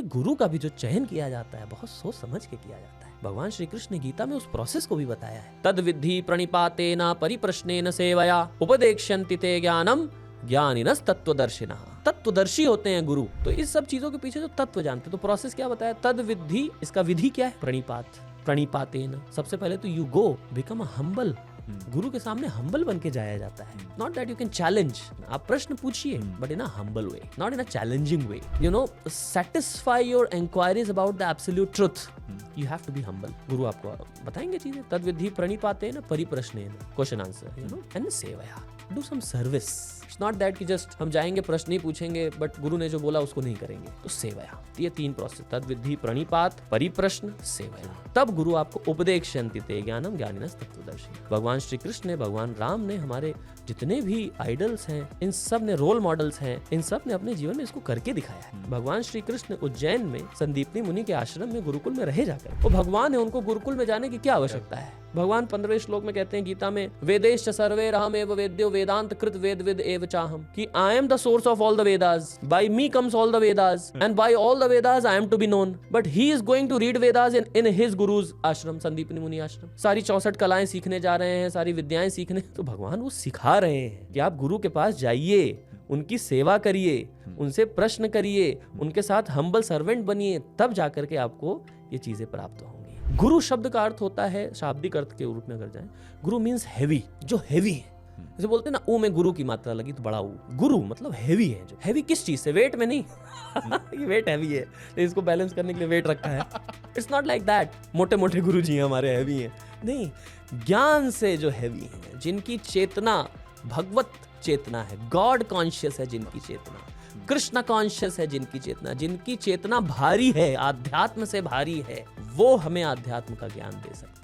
इसलिए गुरु का भी जो चयन किया जाता है बहुत सोच समझ के किया जाता है। भगवान श्री कृष्ण ने गीता में उस प्रोसेस को भी बताया है। तद विद्धि प्रणिपातेन परिप्रश्नेन सेवया उपदेक्ष्यन्ति ते ज्ञानम ज्ञानिनस् तत्वदर्शिनः। तत्वदर्शी होते हैं गुरु, तो इस सब चीजों के पीछे जो तत्व जानते हैं। तो प्रोसेस क्या बताया? तद विद्धि, इसका विधि क्या है? प्रणिपातेन। सबसे पहले तो you go become a humble. गुरु के सामने हम्बल बन के जाया जाता है। Not that you can challenge, आप प्रश्न पूछिए but in a humble way, not in a challenging way. You know, satisfy your inquiries about the absolute truth. You have to be humble. गुरु आपको बताएंगे चीजें। तद विधि प्रणिपातेन परिप्रश्नेन, question answer, you know, and सेवया, do some service. It's not that कि जस्ट हम जाएंगे प्रश्न ही पूछेंगे बट गुरु ने जो बोला उसको नहीं करेंगे। तो सेवया, ये 3 प्रोसेस, तद विधि प्रणिपात परिप्रश्न सेवया। तब गुरु आपको उपदेक्ष्यन्ति ते ज्ञानम ज्ञानिनस् तत्वदर्शी। भगवान श्री कृष्ण ने, भगवान राम ने, हमारे जितने भी आइडल्स हैं, इन सब ने, रोल मॉडल्स हैं, इन सब ने अपने जीवन में इसको करके दिखाया है। भगवान श्री कृष्ण उज्जैन में संदीपनी मुनि के आश्रम में गुरुकुल में रहे जाकर, वो भगवान है, उनको गुरुकुल में जाने की क्या आवश्यकता है? भगवान 15वें श्लोक में कहते हैं गीता में, वेदेश्च सर्वे रहमेव वेद्यो वेदांत कृत वेद विद एव चाहम, कि I am the source of all the Vedas, by me comes all the Vedas and by all the Vedas I am to be known, but he is going to read Vedas in his guru's ashram, Sandipani मुनि आश्रम। सारी 64 कलाएं सीखने जा रहे हैं, सारी विद्याएं सीखने। तो भगवान वो सिखा रहे हैं कि आप गुरु के पास जाइए, उनकी सेवा करिए, उनसे प्रश्न करिए, उनके साथ हम्बल सर्वेंट बनिए, तब जाकर के आपको ये चीजें प्राप्त होंगी। गुरु शब्द का अर्थ होता है, शाब्दिक अर्थ के रूप में अगर जाएं, गुरु मीन्स हैवी, जो हैवी है। जैसे बोलते हैं ना, ऊ में गुरु की मात्रा लगी तो बड़ा ऊ। गुरु मतलब हैवी है। जो हैवी किस चीज से? वेट में नहीं। ये वेट हैवी है, तो इसको बैलेंस करने के लिए वेट रखा है। इट्स नॉट लाइक दैट, मोटे मोटे गुरु जी हमारे हैवी हैं, नहीं। ज्ञान से जो हैवी है, जिनकी चेतना भगवत चेतना है, गॉड कॉन्शियस है जिनकी चेतना, कृष्ण कॉन्शियस है जिनकी चेतना, जिनकी चेतना भारी है, आध्यात्म से भारी है, वो हमें आध्यात्म का ज्ञान दे सकते हैं।